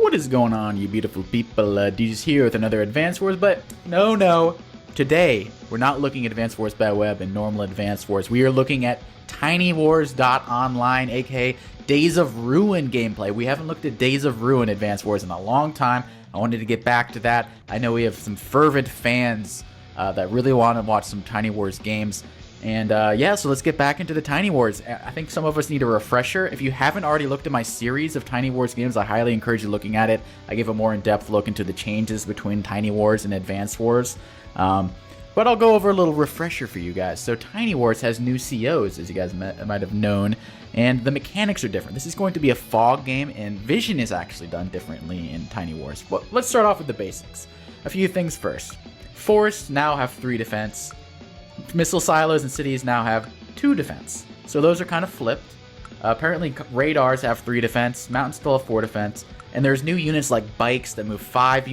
What is going on, you beautiful people? DJ's here with another Advance Wars, but no. Today, we're not looking at Advance Wars by Web and normal Advance Wars. We are looking at tinywars.online, aka Days of Ruin gameplay. We haven't looked at Days of Ruin Advance Wars in a long time. I wanted to get back to that. I know we have some fervent fans that really want to watch some Tiny Wars games. And yeah, so let's get back into the Tiny Wars. I think some of us need a refresher. If you haven't already looked at my series of Tiny Wars games, I highly encourage you looking at it. I give a more in-depth look into the changes between Tiny Wars and Advance Wars. But I'll go over a little refresher for you guys. So Tiny Wars has new COs, as you guys might have known, and the mechanics are different. This is going to be a fog game, and vision is actually done differently in Tiny Wars. But let's start off with the basics. A few things first. Forests now have 3 defense. Missile silos and cities now have 2 defense. So those are kind of flipped. Apparently radars have 3 defense, mountains still have 4 defense, and there's new units like bikes that move 5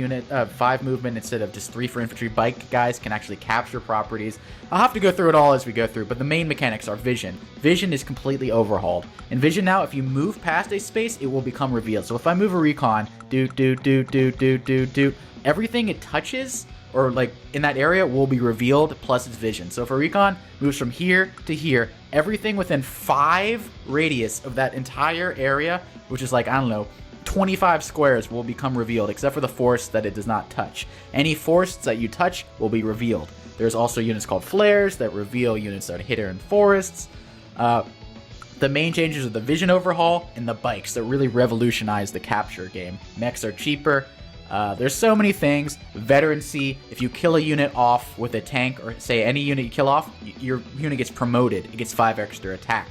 movement instead of just 3 for infantry. Bike guys can actually capture properties. I'll have to go through it all as we go through, but the main mechanics are vision. Vision is completely overhauled. In vision now, if you move past a space, it will become revealed. So if I move a recon, everything it touches or like in that area will be revealed plus its vision. So if a recon moves from here to here, everything within 5 radius of that entire area, which is like, I don't know, 25 squares, will become revealed, except for the forests that it does not touch. Any forests that you touch will be revealed. There's also units called flares that reveal units that are hidden in forests. The main changes are the vision overhaul and the bikes that really revolutionize the capture game. Mechs are cheaper. There's so many things. Veterancy, if you kill a unit off with a tank, or say any unit you kill off, your unit gets promoted. It gets 5 extra attack.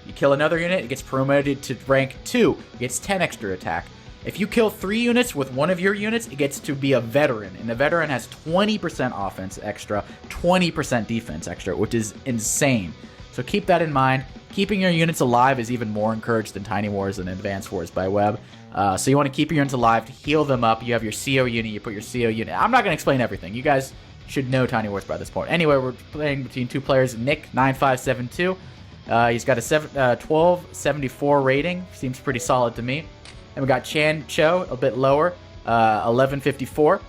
You kill another unit, it gets promoted to rank 2. It gets 10 extra attack. If you kill 3 units with one of your units, it gets to be a veteran. And the veteran has 20% offense extra, 20% defense extra, which is insane. So keep that in mind. Keeping your units alive is even more encouraged than Tiny Wars and Advance Wars by Web. So you want to keep your units alive to heal them up. You have your CO unit, you put your CO unit. I'm not going to explain everything. You guys should know Tiny Wars by this point. Anyway, we're playing between 2 players. Nick9572. He's got a 1274 rating. Seems pretty solid to me. And we got Chan Cho, a bit lower, 1154.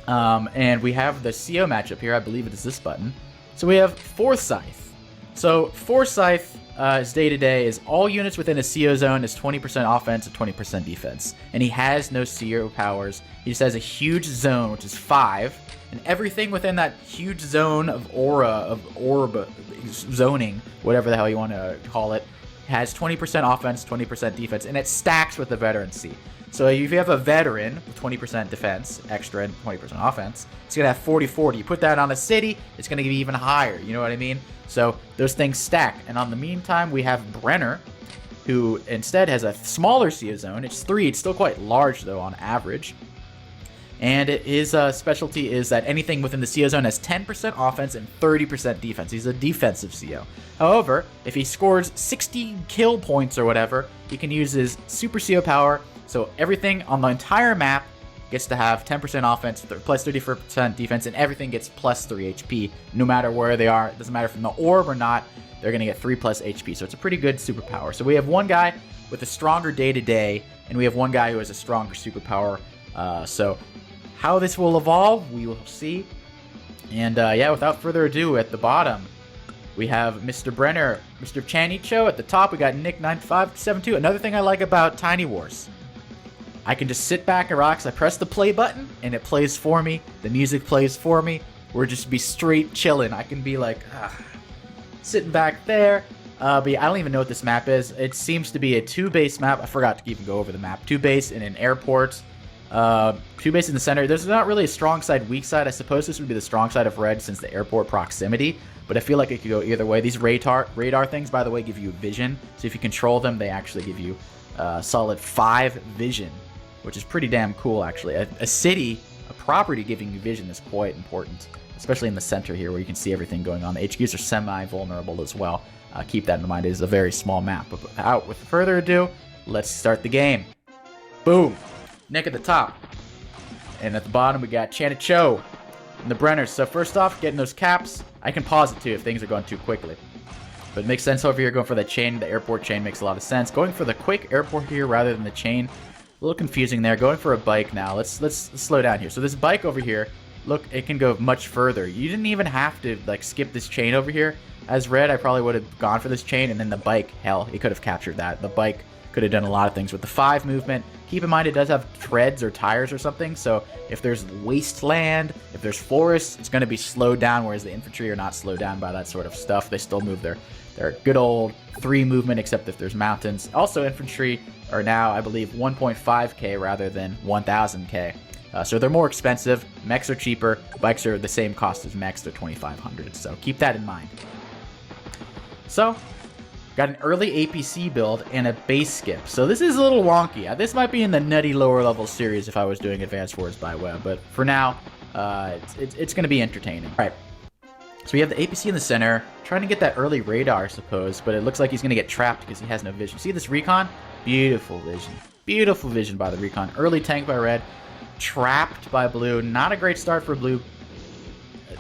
And we have the CO matchup here. I believe it is this button. So we have Forsyth. So Forsyth, his day-to-day is all units within a CO zone is 20% offense and 20% defense. And he has no CO powers. He just has a huge zone, which is 5. And everything within that huge zone of orb zoning, whatever the hell you want to call it, has 20% offense, 20% defense, and it stacks with the veterancy. So if you have a veteran with 20% defense extra and 20% offense, it's going to have 40-40. You put that on a city, it's going to be even higher. You know what I mean? So those things stack. And on the meantime, we have Brenner, who instead has a smaller CO zone. It's 3. It's still quite large, though, on average. And his specialty is that anything within the CO zone has 10% offense and 30% defense. He's a defensive CO. However, if he scores 60 kill points or whatever, he can use his super CO power. So everything on the entire map gets to have 10% offense, plus 30% defense, and everything gets plus 3 HP, no matter where they are. It doesn't matter from the orb or not, they're going to get 3 plus HP. So it's a pretty good superpower. So we have one guy with a stronger day-to-day, and we have one guy who has a stronger superpower. So how this will evolve, we will see. And yeah, without further ado, at the bottom, we have Mr. Brenner, Mr. Chanicho. At the top, we got Nick9572. Another thing I like about Tiny Wars, I can just sit back and relax. I press the play button, and it plays for me. The music plays for me. We're just be straight chilling. I can be like, sitting back there. But yeah, I don't even know what this map is. It seems to be a 2-base map. I forgot to even go over the map. 2-base in an airport. 2-base in the center. There's not really a strong side, weak side. I suppose this would be the strong side of red since the airport proximity, but I feel like it could go either way. These radar things, by the way, give you vision. So if you control them, they actually give you solid 5 vision, which is pretty damn cool, actually. A city, a property giving you vision is quite important, especially in the center here where you can see everything going on. The HQs are semi-vulnerable as well. Keep that in mind. It is a very small map. But without further ado, let's start the game. Boom. Nick at the top. And at the bottom, we got Chanicho and the Brenner. So first off, getting those caps. I can pause it too if things are going too quickly. But it makes sense over here going for the chain. The airport chain makes a lot of sense. Going for the quick airport here rather than the chain A little confusing there. Going for a bike now. Let's slow down here. So this bike over here, look, it can go much further. You didn't even have to like skip this chain over here. As red, I probably would have gone for this chain, and then the bike, hell, it could have captured that. The bike could have done a lot of things with the 5 movement. Keep in mind it does have treads or tires or something, so if there's wasteland, if there's forest, it's going to be slowed down, whereas the infantry are not slowed down by that sort of stuff. They still move their good old 3 movement, except if there's mountains. Also, infantry are now, I believe, 1.5k rather than 1000k. So they're more expensive. Mechs are cheaper. Bikes are the same cost as mechs. They're 2500, so keep that in mind. So, got an early APC build and a base skip. So this is a little wonky. This might be in the nutty lower level series if I was doing Advanced Wars by Web, but for now, it's going to be entertaining. All right, so we have the APC in the center, trying to get that early radar, I suppose, but it looks like he's going to get trapped because he has no vision. See this recon? Beautiful vision. Beautiful vision by the recon. Early tank by red, trapped by blue. Not a great start for blue.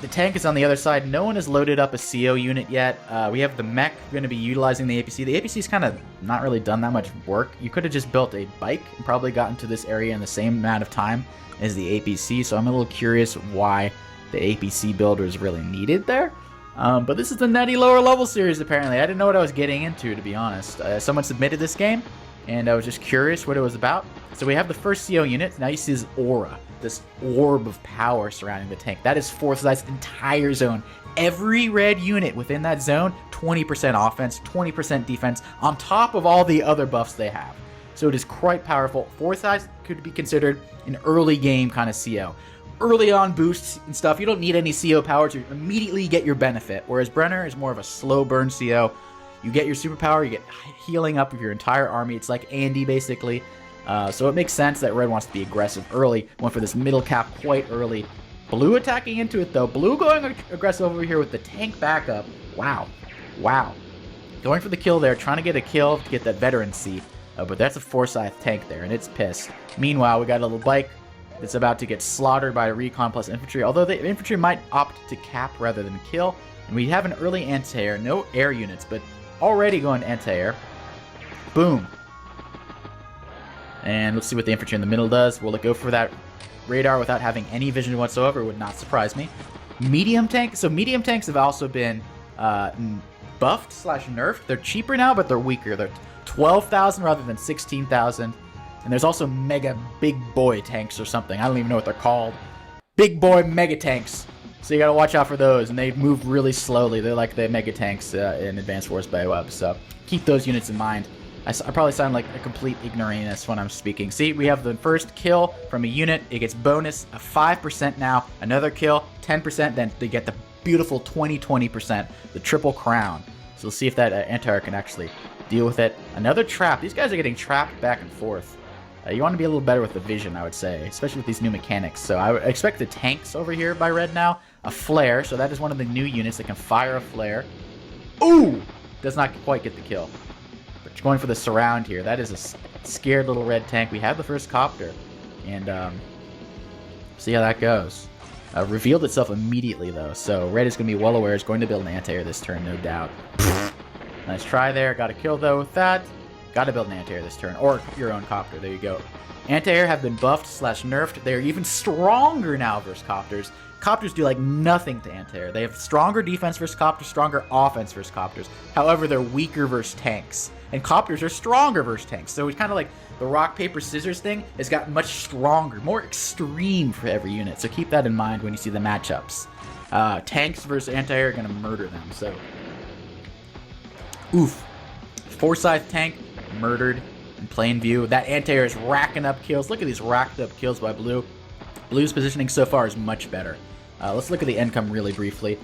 The tank is on the other side. No one has loaded up a CO unit yet. We have the mech going to be utilizing the APC. The APC's kind of not really done that much work. You could have just built a bike and probably gotten to this area in the same amount of time as the APC, so I'm a little curious why the APC build was really needed there. But this is the nutty lower level series, apparently. I didn't know what I was getting into, to be honest. Someone submitted this game, and I was just curious what it was about. So we have the first CO unit. Now you see this aura, this orb of power surrounding the tank. That is Forsyth's entire zone. Every red unit within that zone, 20% offense, 20% defense, on top of all the other buffs they have. So it is quite powerful. Forsyth could be considered an early game kind of CO. Early on boosts and stuff, you don't need any CO power to immediately get your benefit, whereas Brenner is more of a slow burn CO. You get your superpower, you get healing up of your entire army. It's like Andy, basically. So it makes sense that red wants to be aggressive early. Went for this middle cap quite early. Blue attacking into it, though. Blue going aggressive over here with the tank backup. Wow. Wow. Going for the kill there, trying to get a kill to get that veteran seat. But that's a Forsyth tank there, and it's pissed. Meanwhile, we got a little bike that's about to get slaughtered by recon plus infantry, although the infantry might opt to cap rather than kill. And we have an early anti-air, no air units, but already going anti-air. Boom. And let's see what the infantry in the middle does. Will it go for that radar without having any vision whatsoever? It would not surprise me. Medium tank. So medium tanks have also been buffed / nerfed. They're cheaper now, but they're weaker. They're 12,000 rather than 16,000. And there's also mega big boy tanks or something. I don't even know what they're called. Big boy mega tanks. So you gotta watch out for those, and they move really slowly. They're like the mega tanks in Advanced Wars by Web. So keep those units in mind. I probably sound like a complete ignoramus when I'm speaking. See, we have the first kill from a unit. It gets bonus of 5% now. Another kill, 10%. Then they get the beautiful 20%, the triple crown. So we'll see if that anti-air can actually deal with it. Another trap. These guys are getting trapped back and forth. You want to be a little better with the vision, I would say, especially with these new mechanics. So I would expect the tanks over here by red now. A flare, so that is one of the new units that can fire a flare. Ooh! Does not quite get the kill. But going for the surround here. That is a scared little red tank. We have the first copter. And see how that goes. Revealed itself immediately, though. So red is going to be well aware. It's going to build an anti-air this turn, no doubt. Nice try there. Got a kill, though, with that. Got to build an anti-air this turn, or your own copter. There you go. Anti-air have been buffed / nerfed. They're even stronger now versus copters. Copters do like nothing to anti-air. They have stronger defense versus copters, stronger offense versus copters. However, they're weaker versus tanks. And copters are stronger versus tanks. So it's kind of like the rock, paper, scissors thing has gotten much stronger, more extreme for every unit. So keep that in mind when you see the matchups. Tanks versus anti-air are going to murder them. So, oof. Forsyth tank murdered in plain view. That anti-air is racking up kills. Look at these racked up kills by blue. Blue's positioning so far is much better. Let's look at the income really briefly.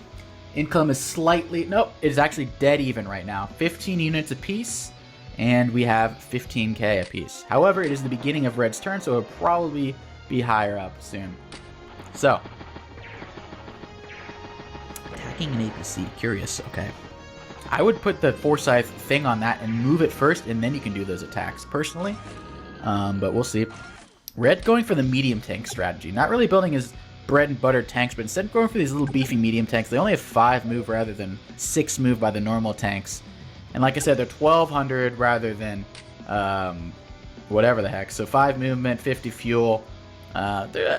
Income is slightly... Nope, it is actually dead even right now. 15 units apiece, and we have 15k apiece. However, it is the beginning of Red's turn, so it'll probably be higher up soon. So, attacking an APC. Curious, okay. I would put the Forsyth thing on that and move it first, and then you can do those attacks, personally. But we'll see. Red going for the medium tank strategy. Not really building his bread and butter tanks, but instead going for these little beefy medium tanks. They only have 5 move rather than 6 move by the normal tanks. And like I said, they're 1200 rather than whatever the heck. So 5 movement, 50 fuel.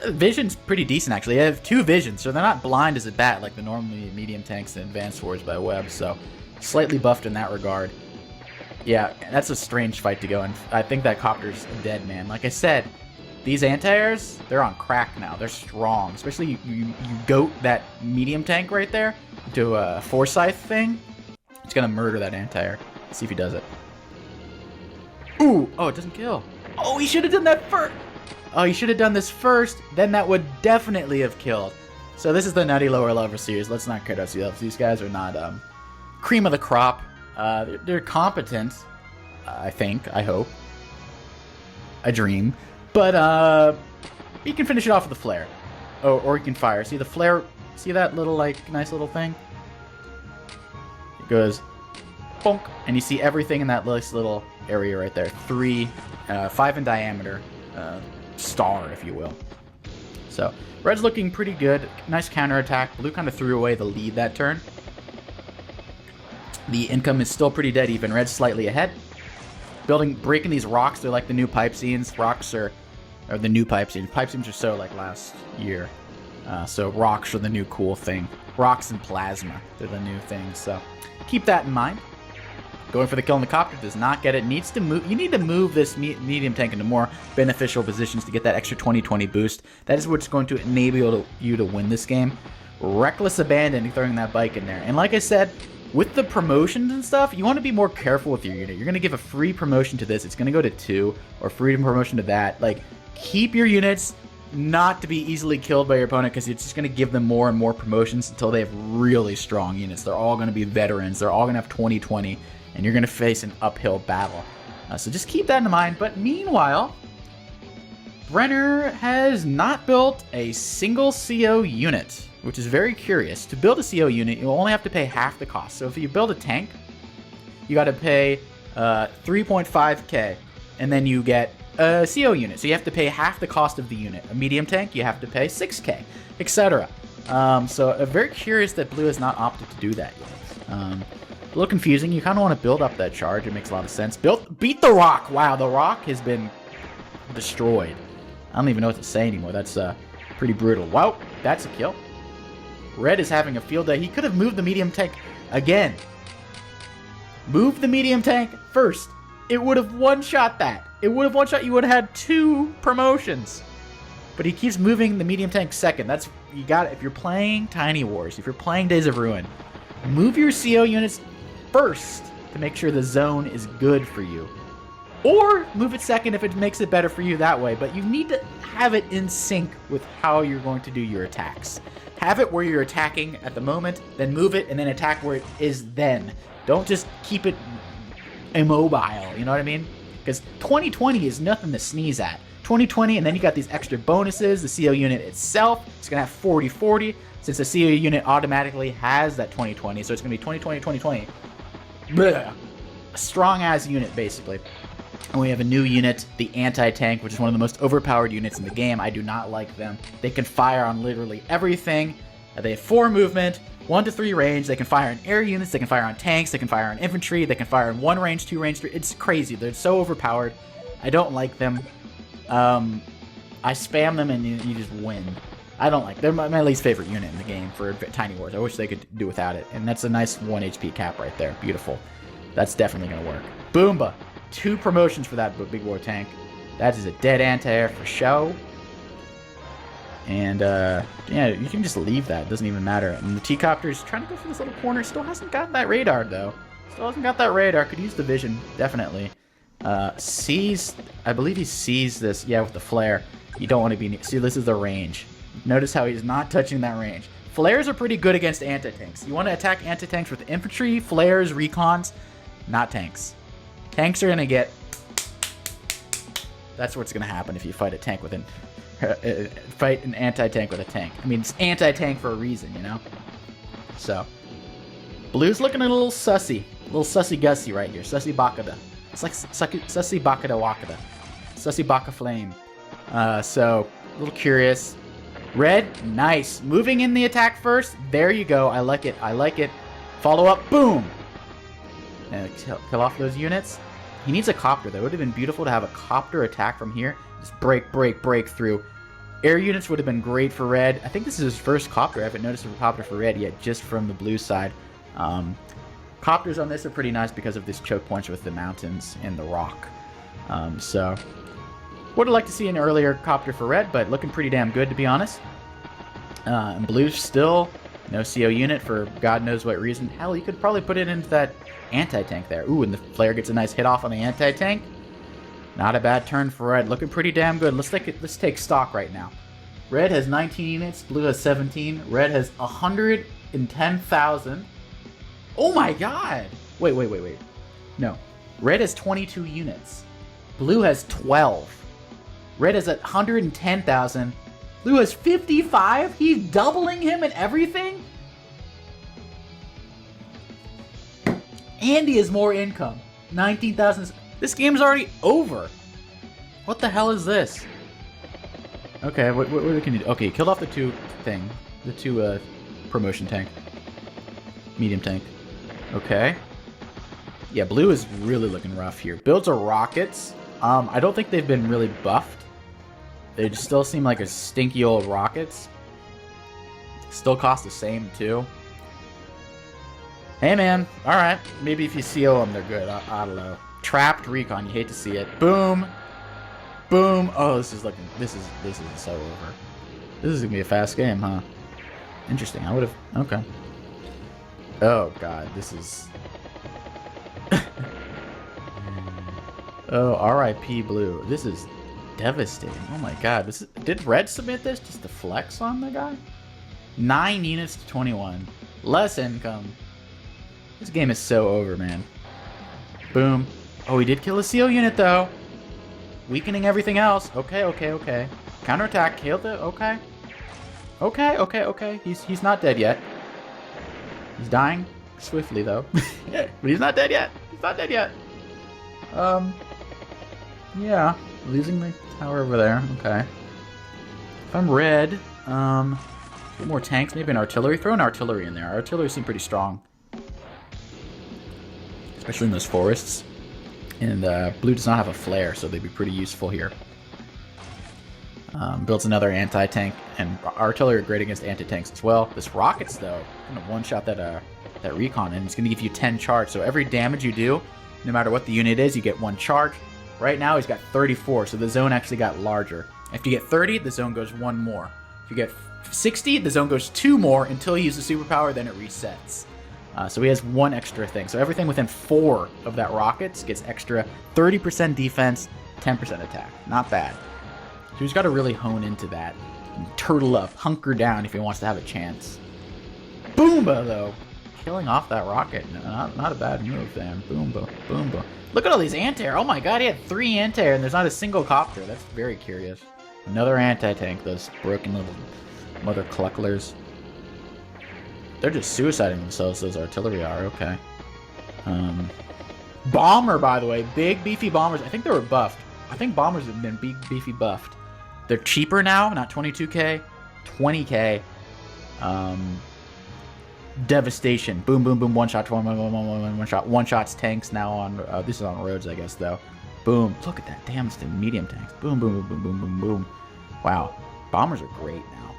Vision's pretty decent, actually. They have 2 visions, so they're not blind as a bat like the normally medium tanks in Advanced Wars by Web, so slightly buffed in that regard. Yeah, that's a strange fight to go, and I think that copter's dead, man. Like I said, these anti-airs, they're on crack now. They're strong, especially you goat that medium tank right there to a Forsyth thing. It's gonna murder that anti-air. Let's see if he does it. Ooh! Oh, it doesn't kill. Oh, he should have done that first! Oh, he should have done this first, then that would definitely have killed. So this is the Nutty Lower Level series. Let's not kid ourselves. These guys are not cream of the crop. They're competent, I think, I hope. I dream. But you can finish it off with the flare. Oh, or you can fire. See the flare? See that little, like, nice little thing? It goes bonk, and you see everything in that nice little area right there. 5 in diameter. Star, if you will. So, red's looking pretty good. Nice counterattack. Blue kind of threw away the lead that turn. The income is still pretty dead even. Red's slightly ahead. Breaking these rocks, they're like the new pipe scenes. Rocks are the new pipe scenes. Pipe scenes are so like last year. So rocks are the new cool thing. Rocks and plasma, they're the new things. So keep that in mind. Going for the kill on the copter does not get it. Needs to move. You need to move this medium tank into more beneficial positions to get that extra 20/20 boost. That is what's going to enable you to win this game. Reckless abandon throwing that bike in there. And like I said, with the promotions and stuff, you want to be more careful with your unit. You're going to give a free promotion to this. It's going to go to 2, or free promotion to that. Like, keep your units not to be easily killed by your opponent, because it's just going to give them more and more promotions until they have really strong units. They're all going to be veterans. They're all going to have 20/20. And you're going to face an uphill battle. So just keep that in mind. But meanwhile, Brenner has not built a single CO unit, which is very curious. To build a CO unit, you'll only have to pay half the cost. So if you build a tank, you got to pay 3.5k, and then you get a CO unit. So you have to pay half the cost of the unit. A medium tank, you have to pay 6k, etc. So I'm very curious that Blue has not opted to do that yet. A little confusing. You kind of want to build up that charge. It makes a lot of sense. Beat the rock. Wow, the rock has been destroyed. I don't even know what to say anymore. That's pretty brutal. Wow, that's a kill. Red is having a field day. He could have moved the medium tank again. Move the medium tank first. It would have one-shot that. It would have one-shot. You would have had 2 promotions. But he keeps moving the medium tank second. That's, you got it. If you're playing Tiny Wars, if you're playing Days of Ruin, move your CO units first to make sure the zone is good for you. Or move it second if it makes it better for you that way. But you need to have it in sync with how you're going to do your attacks. Have it where you're attacking at the moment, then move it, and then attack where it is then. Don't just keep it immobile, you know what I mean? Because 20/20 is nothing to sneeze at. 20/20, and then you got these extra bonuses. The CO unit itself is going to have 40/40, since the CO unit automatically has that 20/20, so it's going to be 20/20, 20/20. Blech. A strong-ass unit, basically. And we have a new unit, the Anti-Tank, which is one of the most overpowered units in the game. I do not like them. They can fire on literally everything. They have 4 movement, 1 to 3 range. They can fire on air units. They can fire on tanks. They can fire on infantry. They can fire on 1 range, 2 range, 3. It's crazy. They're so overpowered. I don't like them. I spam them and you just win. I don't like. They're my least favorite unit in the game for Tiny Wars. I wish they could do without it. And that's a nice 1 HP cap right there. Beautiful. That's definitely going to work. Boomba. 2 promotions for that big war tank. That is a dead anti-air for show. And, yeah, you can just leave that. It doesn't even matter. And the T-Copter is trying to go for this little corner. Still hasn't got that radar, though. Still hasn't got that radar. Could use the vision, definitely. Sees, I believe he sees this, yeah, with the flare. You don't want to be, see, this is the range. Notice how he's not touching that range. Flares are pretty good against anti-tanks. You want to attack anti-tanks with infantry, flares, recons, not tanks. Tanks are going to get... That's what's going to happen if you fight a tank with fight an anti-tank with a tank. I mean, it's anti-tank for a reason, you know? So, Blue's looking a little sussy. A little sussy-gussy right here. Sussy Bakada. It's like Sussy Bakada Wakada. Sussy Baka Flame. So, a little curious. Red, nice. Moving in the attack first. There you go. I like it. I like it. Follow up. Boom. And kill off those units. He needs a copter. That would have been beautiful to have a copter attack from here. Just break through. Air units would have been great for red. I think this is his first copter. I haven't noticed a copter for red yet, just from the blue side. Copters on this are pretty nice because of this choke points with the mountains and the rock. So, would have liked to see an earlier copter for red, but looking pretty damn good, to be honest. And blue still, no CO unit for God knows what reason. Hell, you could probably put it into that anti-tank there. Ooh, and the flare gets a nice hit off on the anti-tank. Not a bad turn for red. Looking pretty damn good. Let's take stock right now. Red has 19 units. Blue has 17. Red has 110,000. Oh my god! Wait. No. Red has 22 units. Blue has 12. Red has 110,000. Blue has 55? He's doubling him and everything? And he has more income. 19,000. This game's already over. What the hell is this? Okay, what can you do? Okay, killed off the two promotion tank. Medium tank. Okay. Yeah, blue is really looking rough here. Builds are rockets. I don't think they've been really buffed. They just still seem like a stinky old rockets. Still cost the same too. Hey man, alright. Maybe if you CO them, they're good. I don't know. Trapped recon, you hate to see it. Boom. Boom. Oh, this is so over. This is gonna be a fast game, huh? Interesting. I would have. Okay. Oh god, this is. Oh, RIP blue. This is devastating. Oh my god. Did red submit this just to flex on the guy? 9 units to 21. Less income. This game is so over, man. Boom. Oh, he did kill a CO unit, though. Weakening everything else. Okay. Counterattack. Killed it. Okay. Okay. He's not dead yet. He's dying swiftly, though. But he's not dead yet. Yeah. Losing the tower over there. Okay. If I'm red, more tanks, maybe an artillery. Throw an artillery in there. Artillery seem pretty strong. Especially in those forests. And blue does not have a flare, so they'd be pretty useful here. Builds another anti-tank, and artillery are great against anti-tanks as well. This rockets, though, gonna one-shot that recon, and it's gonna give you 10 charge. So every damage you do, no matter what the unit is, you get 1 charge. Right now, he's got 34, so the zone actually got larger. If you get 30, the zone goes 1 more. If you get 60, the zone goes 2 more until he uses superpower, then it resets. So he has 1 extra thing. So everything within 4 of that rockets gets extra 30% defense, 10% attack. Not bad. So he's got to really hone into that. And turtle up, hunker down if he wants to have a chance. Boomba, though. Killing off that rocket. Not a bad move, then. Boomba. Look at all these anti-air. Oh my god, he had 3 anti-air and there's not a single copter. That's very curious. Another anti-tank, those broken little mother clucklers. They're just suiciding themselves, those artillery are. Okay. Bomber, by the way. Big, beefy bombers. I think they were buffed. I think bombers have been big, beefy buffed. They're cheaper now, not 22k. 20k. Devastation. Boom, one shot, one shot. One shots tanks now on... this is on roads, I guess, though. Boom. Look at that damage to medium tanks. Boom. Wow. Bombers are great now.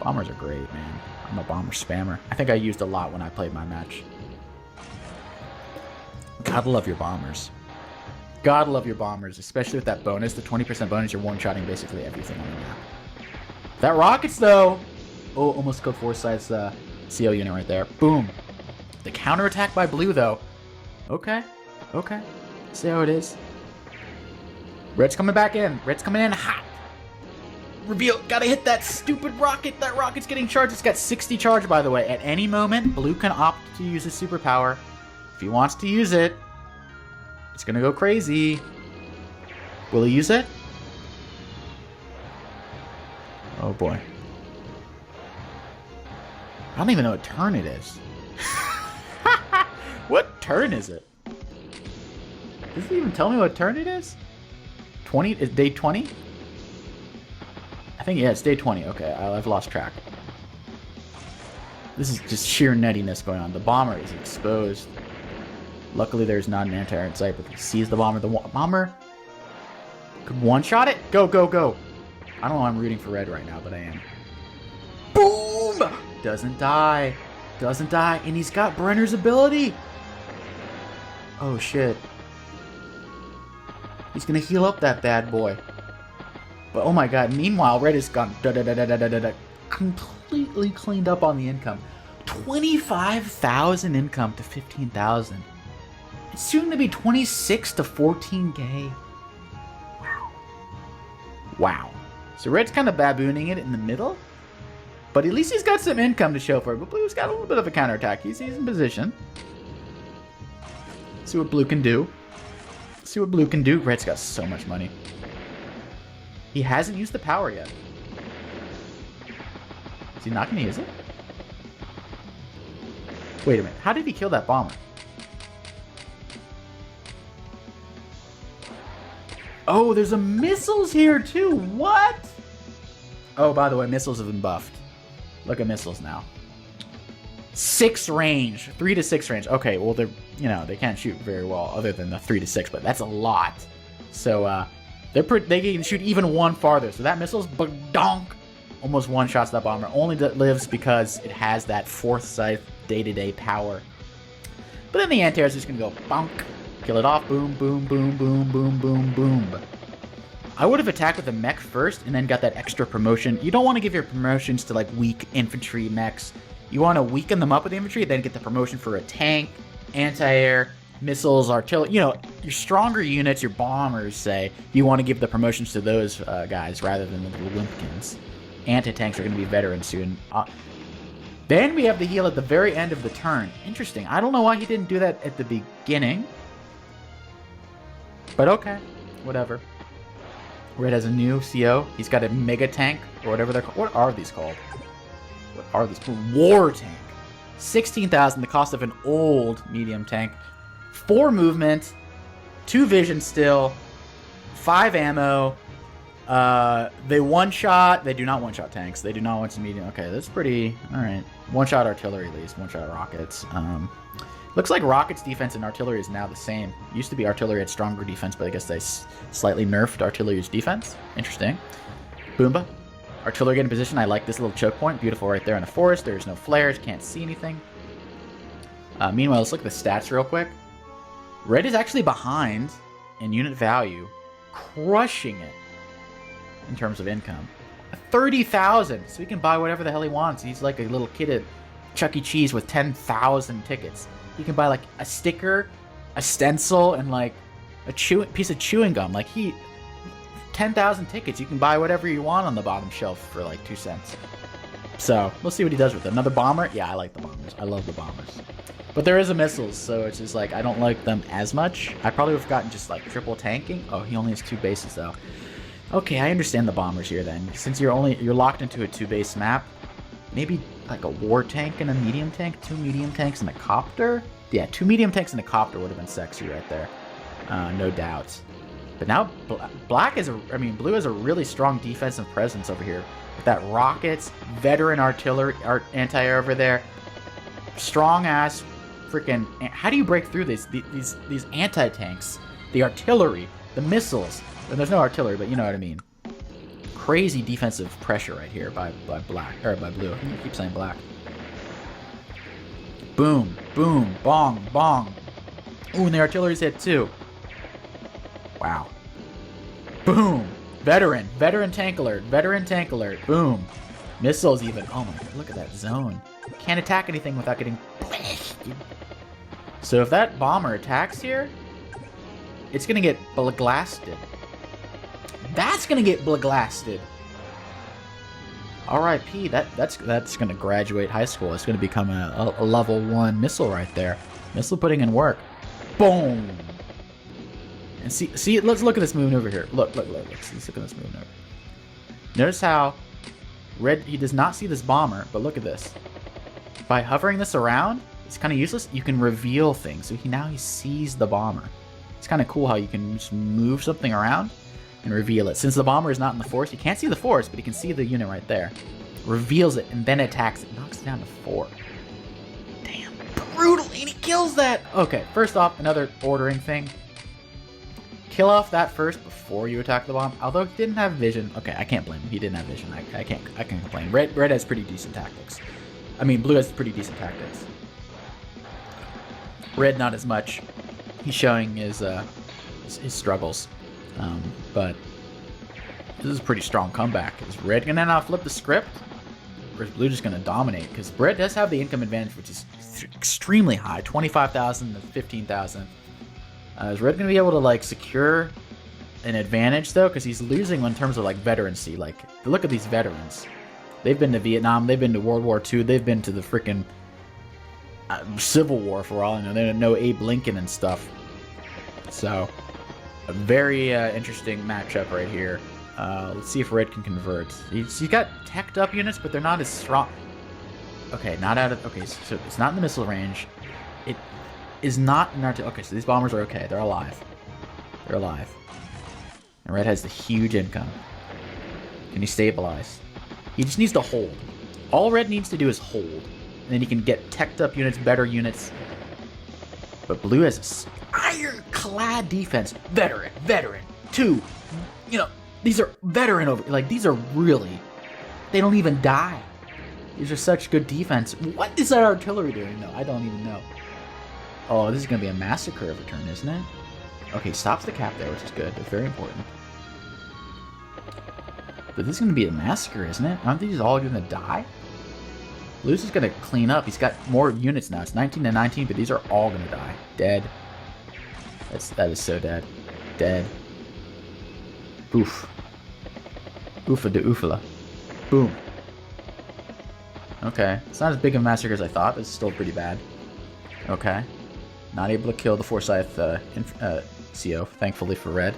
Bombers are great, man. I'm a bomber spammer. I think I used a lot when I played my match. Gotta love your bombers. Gotta love your bombers, especially with that bonus. The 20% bonus, you're one-shotting basically everything on the map. That rockets, though! Oh, almost killed Forsyth's CO unit right there. Boom. The counterattack by blue, though. Okay. See how it is. Red's coming back in. Red's coming in hot. Reveal. Gotta hit that stupid rocket. That rocket's getting charged. It's got 60 charge, by the way. At any moment, blue can opt to use his superpower. If he wants to use it, it's gonna go crazy. Will he use it? Oh boy. I don't even know what turn it is. What turn is it? Does it even tell me what turn it is? 20? Is day 20? I think, yeah, it's day 20. Okay, I've lost track. This is just sheer nuttiness going on. The bomber is exposed. Luckily, there's not an anti-air in sight, but he sees the bomber. The bomber could one-shot it. Go, go, go. I don't know why I'm rooting for red right now, but I am. Boom! Doesn't die. Doesn't die. And he's got Brenner's ability. Oh, shit. He's going to heal up that bad boy. But, oh my god. Meanwhile, red is gone. Completely cleaned up on the income. 25,000 income to 15,000. It's soon to be 26 to 14k. Wow. Wow. So red's kind of babooning it in the middle. But at least he's got some income to show for it. But blue's got a little bit of a counterattack. He's in position. See what blue can do. See what blue can do. Red's got so much money. He hasn't used the power yet. Is he not going to use it? Wait a minute. How did he kill that bomber? Oh, there's a missiles here too. What? Oh, by the way, missiles have been buffed. Look at missiles now. 6 range. 3 to 6 range. Okay, well, they're, you know, they can't shoot very well other than the 3 to 6, but that's a lot. So, they can shoot even one farther. So that missile's badonk. Almost one-shots that bomber. Only lives because it has that Forsyth day-to-day power. But then the anti-air is just going to go bonk. Kill it off. Boom, boom, boom, boom, boom, boom, boom. I would have attacked with a mech first and then got that extra promotion. You don't want to give your promotions to like weak infantry mechs. You want to weaken them up with the infantry, then get the promotion for a tank, anti-air, missiles, artillery. You know, your stronger units, your bombers, say, you want to give the promotions to those guys rather than the little wimpkins. Anti-tanks are going to be veterans soon. Then we have the heal at the very end of the turn. Interesting. I don't know why he didn't do that at the beginning. But okay. Whatever. Red has a new CO. He's got a mega tank, or whatever they're called. What are these called? What are these? War tank. 16,000, the cost of an old medium tank. 4 movement. 2 vision still. 5 ammo. They one-shot. They do not one-shot tanks. They do not one-shot medium. Okay, that's pretty... Alright. One-shot artillery, at least. One-shot rockets. Looks like rockets defense and artillery is now the same. Used to be artillery had stronger defense, but I guess they slightly nerfed artillery's defense. Interesting. Boomba. Artillery get in position. I like this little choke point. Beautiful right there in the forest. There's no flares. Can't see anything. Meanwhile, let's look at the stats real quick. Red is actually behind in unit value. Crushing it in terms of income. 30,000. So he can buy whatever the hell he wants. He's like a little kid at Chuck E. Cheese with 10,000 tickets. He can buy like a sticker, a stencil, and like a piece of chewing gum. Like 10,000 tickets. You can buy whatever you want on the bottom shelf for like 2 cents. So we'll see what he does with it. Another bomber? Yeah, I like the bombers. I love the bombers. But there is a missiles, so it's just like I don't like them as much. I probably would have gotten just like triple tanking. Oh, he only has 2 bases though. Okay, I understand the bombers here then. Since you're locked into a 2-base map, maybe like a war tank and a medium tank, 2 medium tanks and a copter. Yeah, 2 medium tanks and a copter would have been sexy right there, no doubt. But now blue has a really strong defensive presence over here with that rockets, veteran artillery, anti-air over there, strong ass freaking. How do you break through these anti-tanks, the artillery, the missiles? And there's no artillery, but you know what I mean. Crazy defensive pressure right here by black, or by blue. I keep saying black. Boom, boom, bong, bong. Ooh, and the artillery's hit too. Wow. Boom. Veteran tank alert. Boom. Missiles even. Oh my god, look at that zone. Can't attack anything without getting blasted. So if that bomber attacks here, it's gonna get blasted. That's gonna get blasted. R.I.P. That's gonna graduate high school. It's gonna become a level 1 missile right there. Missile putting in work. Boom. And see. Let's look at this maneuver here. Look. Let's look at this maneuver. Notice how red. He does not see this bomber, but look at this. By hovering this around, it's kind of useless. You can reveal things. So now he sees the bomber. It's kind of cool how you can just move something around and reveal it. Since the bomber is not in the forest, you can't see the forest, but you can see the unit right there. Reveals it and then attacks it. Knocks it down to 4. Damn. Brutally And he kills that! Okay, first off, another ordering thing. Kill off that first before you attack the bomb. Although he didn't have vision. Okay, I can't blame him. He didn't have vision. I can't complain. Red has pretty decent tactics. I mean, blue has pretty decent tactics. Red, not as much. He's showing his struggles. But this is a pretty strong comeback. Is red gonna now flip the script? Or is blue just gonna dominate? Because red does have the income advantage, which is extremely high. 25,000 to 15,000. Is red going to be able to, like, secure an advantage, though? Because he's losing in terms of, like, veterancy. Like, look at these veterans. They've been to Vietnam. They've been to World War II. They've been to the freaking Civil War, for all I know. They didn't know Abe Lincoln and stuff. So, a very interesting matchup right here. Let's see if red can convert. He's got teched up units, but they're not as strong. Okay, not out of... Okay, so it's not in the missile range. It is not in artillery. Okay, so these bombers are okay. They're alive. They're alive. And red has the huge income. Can he stabilize? He just needs to hold. All red needs to do is hold. And then he can get teched up units, better units. But blue has a ironclad defense. Veteran. 2. You know, these are veteran over... Like, these are really... They don't even die. These are such good defense. What is that artillery doing, though? I don't even know. Oh, this is going to be a massacre of a turn, isn't it? Okay, stops the cap there, which is good. That's very important. But this is going to be a massacre, isn't it? Aren't these all going to die? Blue's is going to clean up. He's got more units now. It's 19 to 19, but these are all going to die. Dead. That is so dead. Dead. Oof. Oofa de oofala. Boom. Okay. It's not as big of a massacre as I thought, but it's still pretty bad. Okay. Not able to kill the Forsyth CO, thankfully for red.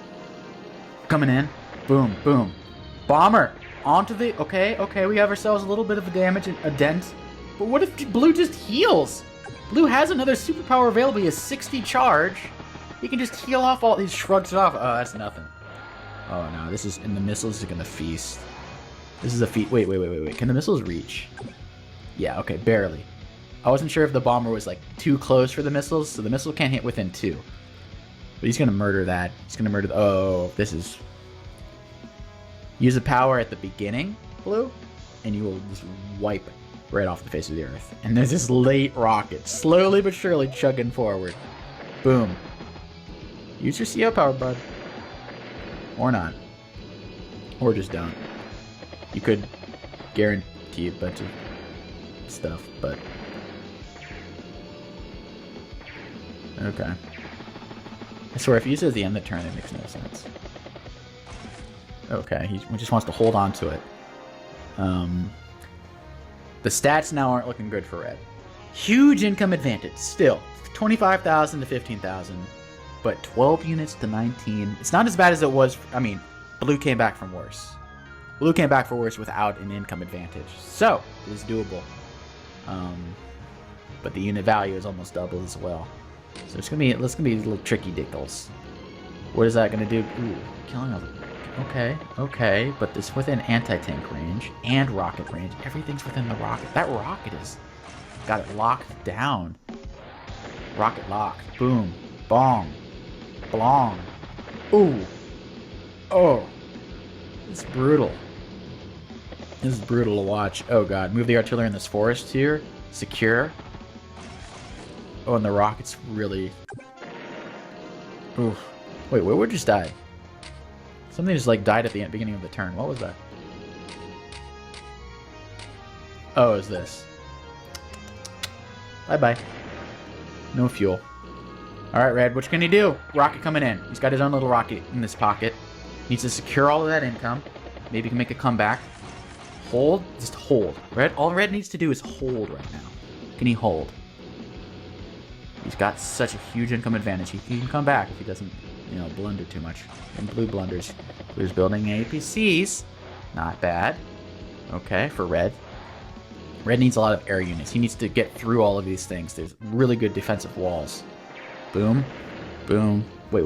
Coming in. Boom, boom. Bomber! Onto the... Okay, we have ourselves a little bit of a damage, a dent. But what if blue just heals? Blue has another superpower available. He has 60 charge. He can just heal off all... He shrugs it off. Oh, that's nothing. Oh, no. This is... And the missiles are going to feast. This is a feat. Wait. Can the missiles reach? Yeah, okay, barely. I wasn't sure if the bomber was, like, too close for the missiles, so the missile can't hit within 2. But he's going to murder that. He's going to murder... Oh, this is... Use the power at the beginning, blue, and you will just wipe right off the face of the earth. And there's this late rocket, slowly but surely chugging forward. Boom. Use your CO power, bud. Or not. Or just don't. You could guarantee a bunch of stuff, but... Okay. I swear, if he uses the end of the turn, it makes no sense. Okay, he just wants to hold on to it. The stats now aren't looking good for red. Huge income advantage, still. 25,000 to 15,000, but 12 units to 19. It's not as bad as it was. I mean, blue came back from worse. Blue came back for worse without an income advantage, so it is doable. But the unit value is almost double as well. So it's gonna be little tricky dickles. What is that gonna do? Ooh, killing a... Okay, but it's within anti-tank range and rocket range. Everything's within the rocket. That rocket is got it locked down. Rocket locked. Boom. Bong. Blong. Ooh. Oh. It's brutal. This is brutal to watch. Oh god. Move the artillery in this forest here. Secure. Oh, and the rocket's really... Oof. Wait, what just died? Something just like died at the beginning of the turn. What was that? Oh, it was this. Bye-bye. No fuel. Alright, red, what can he do? Rocket coming in. He's got his own little rocket in this pocket. Needs to secure all of that income. Maybe he can make a comeback. Hold. Just hold. Red. All red needs to do is hold right now. Can he hold? He's got such a huge income advantage. He can come back if he doesn't, you know, blunder too much. And blue blunders. Blue's building APCs. Not bad. Okay, for red. Red needs a lot of air units. He needs to get through all of these things. There's really good defensive walls. Boom. Boom. Wait.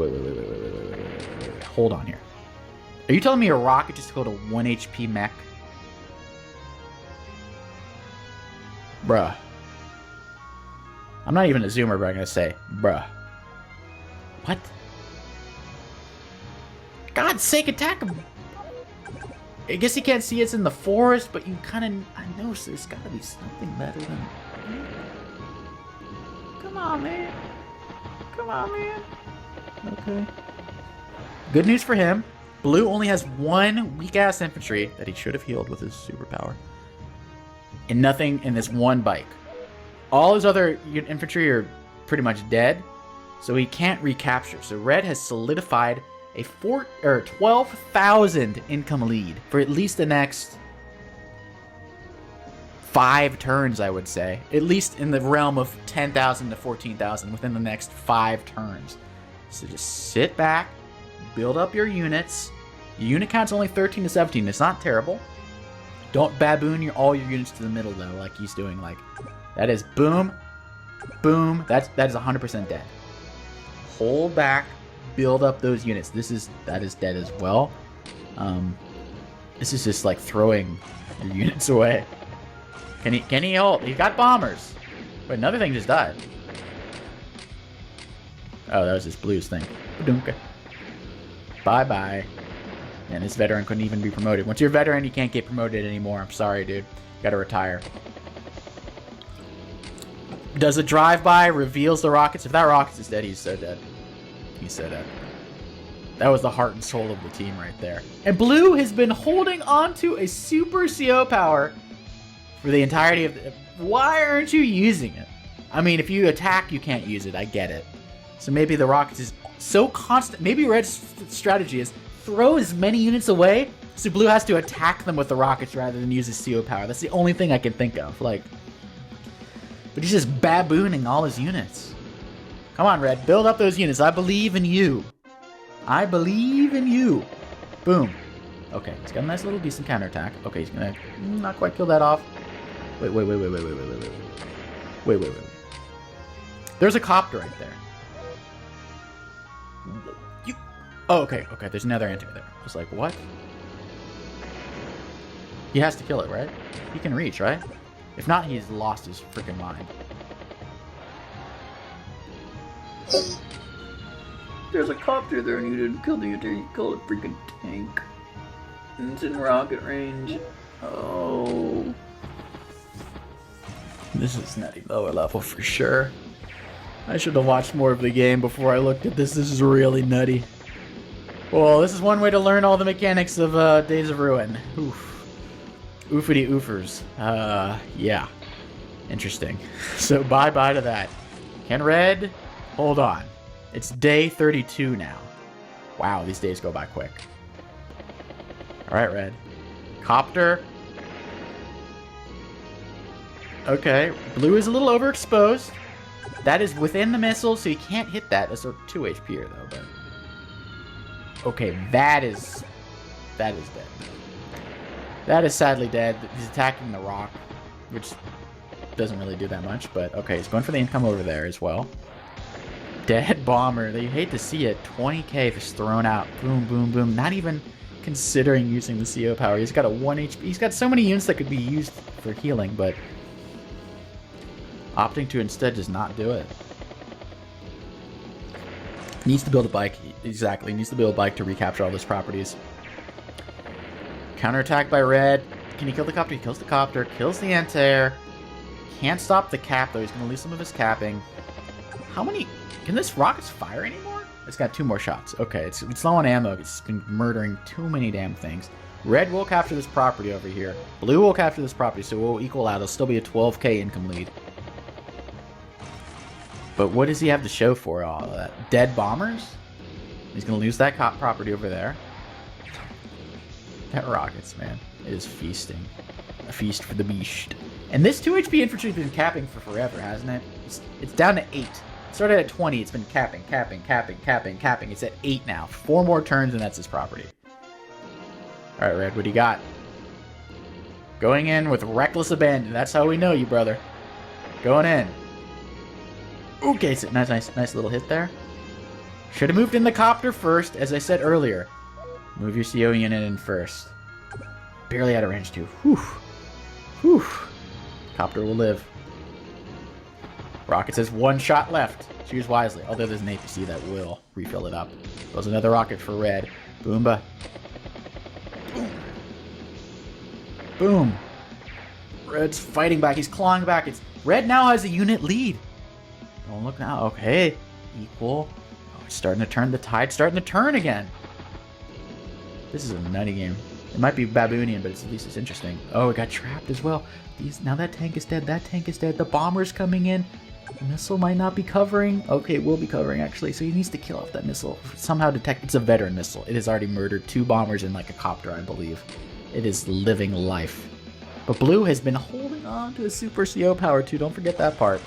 Hold on here. Are you telling me a rocket just to go to 1 HP mech? Bruh. I'm not even a zoomer, but I'm going to say, bruh. What? God's sake, attack him! I guess you can't see it's in the forest, but you kind of... I know there's got to be something better than... Come on, man. Come on, man. Okay. Good news for him. Blue only has one weak-ass infantry that he should have healed with his superpower. And nothing in this one bike. All his other infantry are pretty much dead, so he can't recapture. So Red has solidified a 12,000 income lead for at least the next 5 turns, I would say. At least in the realm of 10,000 to 14,000 within the next 5 turns. So just sit back, build up your units. Your unit count's only 13 to 17. It's not terrible. Don't baboon all your units to the middle, though, like he's doing. Like, that is boom, boom. That is 100% dead. Hold back. Build up those units. That is dead as well. This is just like throwing your units away. Can he hold? He got bombers. But another thing just died. Oh, that was this blues thing. Bye bye. And this veteran couldn't even be promoted. Once you're a veteran, you can't get promoted anymore. I'm sorry, dude. You gotta retire. Does a drive-by, reveals the rockets. If that rocket is dead, he's so dead. He's so dead. That was the heart and soul of the team right there. And Blue has been holding on to a super CO power for the entirety of the... Why aren't you using it? I mean, if you attack, you can't use it. I get it. So maybe the rockets is so constant. Maybe Red's strategy is throw as many units away so Blue has to attack them with the rockets rather than use his CO power. That's the only thing I can think of. Like, but he's just babooning all his units. Come on, Red. Build up those units. I believe in you. I believe in you. Boom. Okay, he's got a nice little decent counterattack. Okay, he's gonna not quite kill that off. Wait. There's a copter right there. Oh, okay. There's another anti there. I was like, what? He has to kill it, right? He can reach, right? If not, he's lost his freaking mind. There's a copter there and you didn't kill the other. You killed a freaking tank. And it's in rocket range. Oh. This is nutty lower level for sure. I should have watched more of the game before I looked at this. This is really nutty. Well, this is one way to learn all the mechanics of Days of Ruin. Oof. Oofity oofers. Yeah. Interesting. So bye-bye to that. Can Red hold on? It's day 32 now. Wow, these days go by quick. Alright, Red. Copter. Okay, Blue is a little overexposed. That is within the missile, so you can't hit that. That's a 2 HP here, though, but... Okay, that is dead. That is sadly dead. He's attacking the rock, which doesn't really do that much, but okay, he's going for the income over there as well. Dead bomber. You hate to see it. 20k just thrown out. Boom, boom, boom. Not even considering using the CO power. He's got a 1 HP. He's got so many units that could be used for healing, but opting to instead just not do it. Needs to build a bike. Exactly. Needs to build a bike to recapture all those properties. Counterattack by Red. Can he kill the copter? He kills the copter. Kills the anti-air. Can't stop the cap, though. He's going to lose some of his capping. How many... Can this rockets fire anymore? It's got 2 more shots. Okay, it's low on ammo. It's been murdering too many damn things. Red will capture this property over here. Blue will capture this property, so we'll equal out. It'll still be a 12k income lead. But what does he have to show for all of that? Dead bombers? He's going to lose that cop property over there. That rockets, man. It is feasting. A feast for the beast. And this 2 HP infantry has been capping for forever, hasn't it? It's down to 8. It started at 20. It's been capping. It's at 8 now. 4 more turns and that's his property. Alright, Red, what do you got? Going in with reckless abandon. That's how we know you, brother. Going in. Okay, so nice little hit there. Should have moved in the copter first, as I said earlier. Move your CO unit in first. Barely out of range, too. Whew. Whew. Copter will live. Rocket says 1 shot left. Choose wisely. Although there's an APC that will refill it up. Goes another rocket for red. Boomba. Boom. Boom. Red's fighting back. He's clawing back. Red now has a unit lead. Don't look now. Okay. Equal. Oh, it's starting to turn. The tide's starting to turn again. This is a nutty game. It might be Baboonian, but at least it's interesting. Oh, it got trapped as well. Now that tank is dead. That tank is dead. The bomber's coming in. The missile might not be covering. Okay, it will be covering, actually. So he needs to kill off that missile. Somehow detect. It's a veteran missile. It has already murdered 2 bombers and like a copter, I believe. It is living life. But Blue has been holding on to his super CO power, too. Don't forget that part.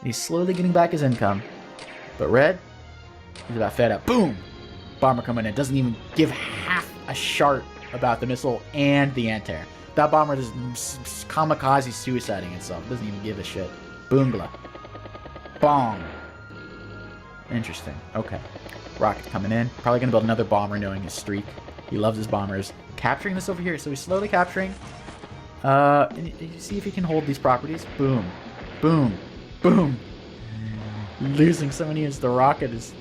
He's slowly getting back his income. But Red, he's about fed up. Boom! Bomber coming in. Doesn't even give half a shart about the missile and the anti-air. That bomber is kamikaze suiciding itself. Doesn't even give a shit. Boombla. Bong. Interesting. Okay. Rocket coming in. Probably going to build another bomber knowing his streak. He loves his bombers. Capturing this over here. So he's slowly capturing. See if he can hold these properties. Boom. Boom. Boom. Losing so many units. The rocket is...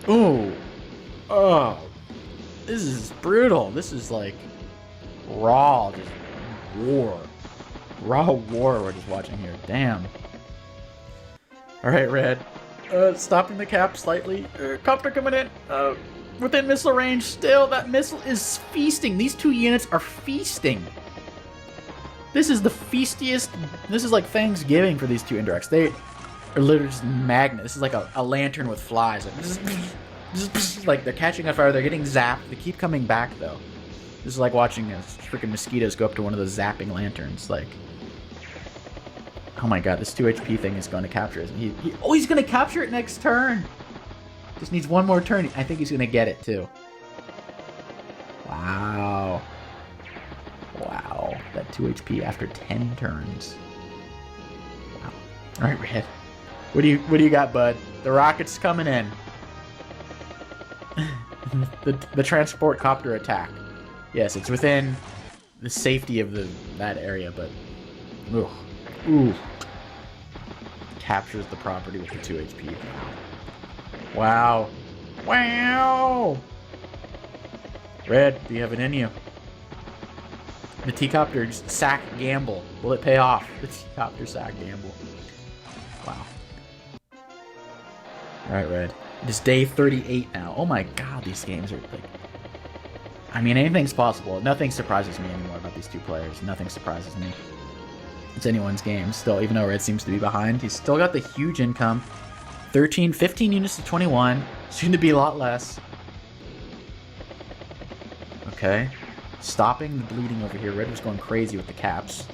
Ooh. Oh. This is brutal. This is like raw just war. Raw war we're just watching here. Damn. Alright, Red. Stopping the cap slightly. Copter coming in. Within missile range still. That missile is feasting. These 2 units are feasting. This is the feastiest. This is like Thanksgiving for these 2 indirects. They are literally just magnets. This is like a lantern with flies. Like they're catching on fire. They're getting zapped. They keep coming back though. This is like watching freaking mosquitoes go up to one of those zapping lanterns. Like, oh my god, this 2 HP thing is going to capture it. He's going to capture it next turn. Just needs 1 more turn. I think he's going to get it too. Wow. Wow. That 2 HP after 10 turns. Wow. All right, Red. What do you got, bud? The rocket's coming in. the transport copter attack. Yes, it's within the safety of that area, but ooh. Captures the property with the 2 HP. Wow. Wow. Red, do you have it in you? The T-Copter sack gamble. Will it pay off? The T-Copter sack gamble. Wow. Alright, Red. It is day 38 now. Oh my god, these games are like... I mean, anything's possible. Nothing surprises me anymore about these 2 players. Nothing surprises me. It's anyone's game still, even though Red seems to be behind. He's still got the huge income. 15 units to 21. Soon to be a lot less. Okay. Stopping the bleeding over here. Red was going crazy with the caps.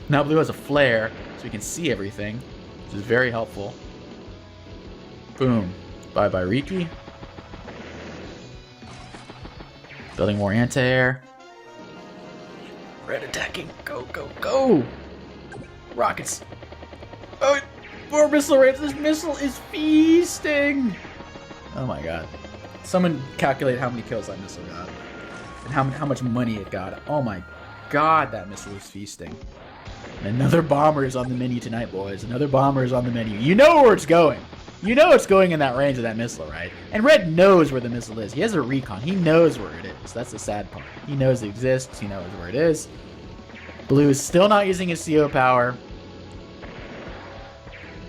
Now Blue has a flare, so he can see everything, which is very helpful. Boom. Bye-bye, Riki. Building more anti-air. Red attacking. Go, go, go! Rockets. Oh, more missile rates. This missile is feasting! Oh my god. Someone calculate how many kills that missile got. And how much money it got. Oh my god, that missile is feasting. And another bomber is on the menu tonight, boys. Another bomber is on the menu. You know where it's going. You know it's going in that range of that missile, right? And Red knows where the missile is. He has a recon. He knows where it is. That's the sad part. He knows it exists. He knows where it is. Blue is still not using his CO power.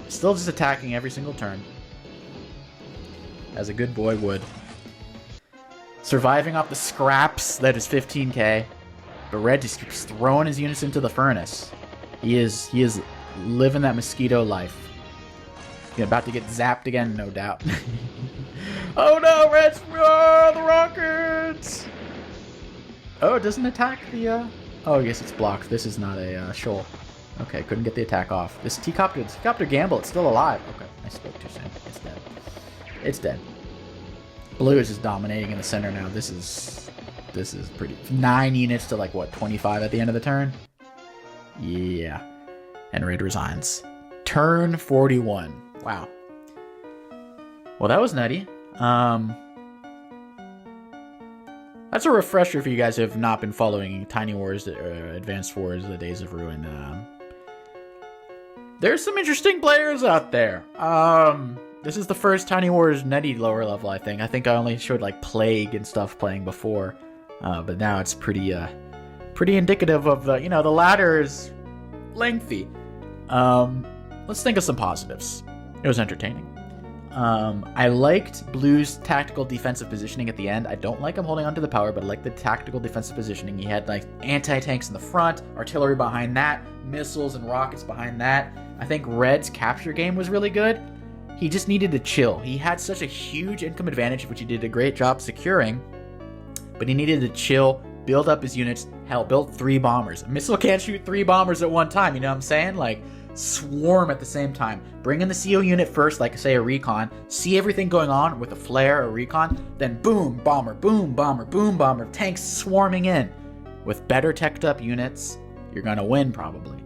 Still just attacking every single turn. As a good boy would. Surviving off the scraps. That is 15k. But Red just keeps throwing his units into the furnace. He is living that mosquito life. You're about to get zapped again, no doubt. Oh no, Red's... Oh, the rockets! Oh, it doesn't attack the... Oh, yes, it's blocked. This is not a shoal. Okay, couldn't get the attack off. This T-Copter gamble, it's still alive. Okay, I spoke too soon. It's dead. It's dead. Blue is just dominating in the center now. This is pretty... 9 units to, like, what, 25 at the end of the turn? Yeah. And Red resigns. Turn 41. Wow. Well, that was nutty. That's a refresher for you guys who have not been following Tiny Wars or Advanced Wars, the Days of Ruin. there's some interesting players out there. This is the first Tiny Wars Netty lower level, I think. I think I only showed like Plague and stuff playing before, but now it's pretty indicative of the, the ladder is lengthy. Let's think of some positives. It was entertaining. I liked Blue's tactical defensive positioning at the end. I don't like him holding onto the power, but I like the tactical defensive positioning. He had like anti-tanks in the front, artillery behind that, missiles and rockets behind that. I think Red's capture game was really good. He just needed to chill. He had such a huge income advantage, which he did a great job securing, but he needed to chill, build up his units. Hell, build 3 bombers. A missile can't shoot 3 bombers at one time, you know what I'm saying? Like, swarm at the same time. Bring in the CO unit first, like say a recon. See everything going on with a flare or recon. Then boom, bomber, boom, bomber, boom, bomber. Tanks swarming in. With better teched up units, you're going to win probably.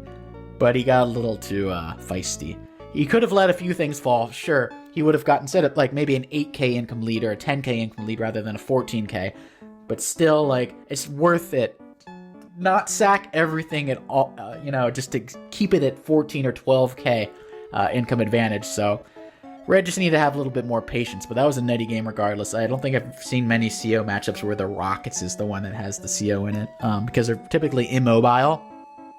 But he got a little too feisty. He could have let a few things fall, sure. He would have gotten set up like maybe an 8k income lead or a 10k income lead rather than a 14k. But still, like, it's worth it. Not sack everything at all, just to keep it at 14 or 12k income advantage. So Red just needed to have a little bit more patience, but that was a nutty game regardless. I don't think I've seen many CO matchups where the Rockets is the one that has the CO in it, because they're typically immobile,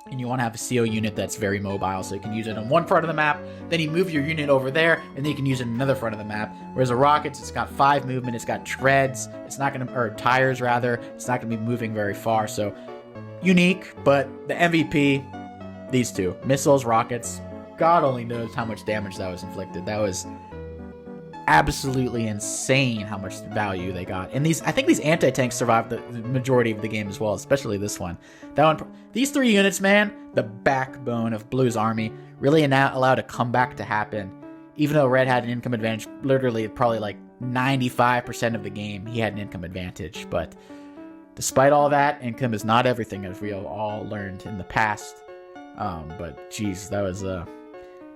and you want to have a CO unit that's very mobile, so you can use it on one part of the map, then you move your unit over there, and then you can use it in another front of the map. Whereas a Rockets, it's got 5 movement, it's got treads, or tires rather, it's not going to be moving very far, so unique. But the MVP, these two, missiles, rockets, God only knows how much damage that was inflicted. That was absolutely insane how much value they got. And I think these anti-tanks survived the majority of the game as well, especially this one. These 3 units, man, the backbone of Blue's army, really allowed a comeback to happen. Even though Red had an income advantage, literally probably like 95% of the game, he had an income advantage. But despite all that, income is not everything, as we have all learned in the past. But geez, that was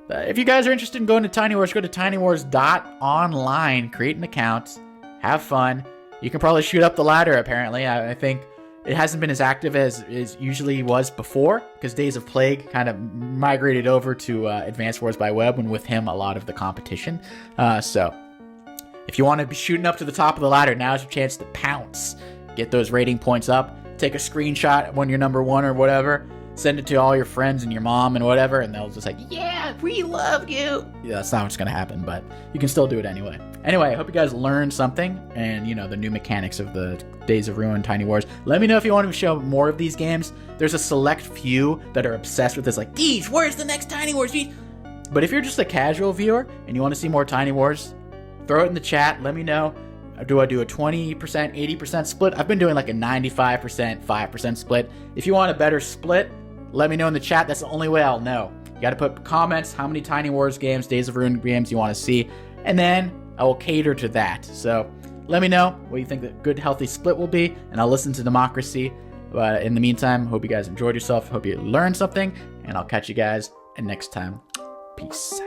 if you guys are interested in going to Tiny Wars, go to tinywars.online, create an account, have fun. You can probably shoot up the ladder, apparently. I think it hasn't been as active as it usually was before, because Days of Plague kind of migrated over to Advanced Wars by Web, and with him, a lot of the competition. So if you want to be shooting up to the top of the ladder, now's your chance to pounce. Get those rating points up, take a screenshot when you're number 1 or whatever, send it to all your friends and your mom and whatever, and they'll just like, yeah, we love you. Yeah, that's not what's going to happen, but you can still do it anyway. Anyway, I hope you guys learned something, and, the new mechanics of the Days of Ruin Tiny Wars. Let me know if you want to show more of these games. There's a select few that are obsessed with this, like, Deej, where's the next Tiny Wars? But if you're just a casual viewer and you want to see more Tiny Wars, throw it in the chat. Let me know. Do I do a 20%, 80% split? I've been doing like a 95%, 5% split. If you want a better split, let me know in the chat. That's the only way I'll know. You got to put comments, how many Tiny Wars games, Days of Ruin games you want to see, and then I will cater to that. So let me know what you think the good, healthy split will be, and I'll listen to Democracy. But in the meantime, hope you guys enjoyed yourself. Hope you learned something, and I'll catch you guys next time. Peace.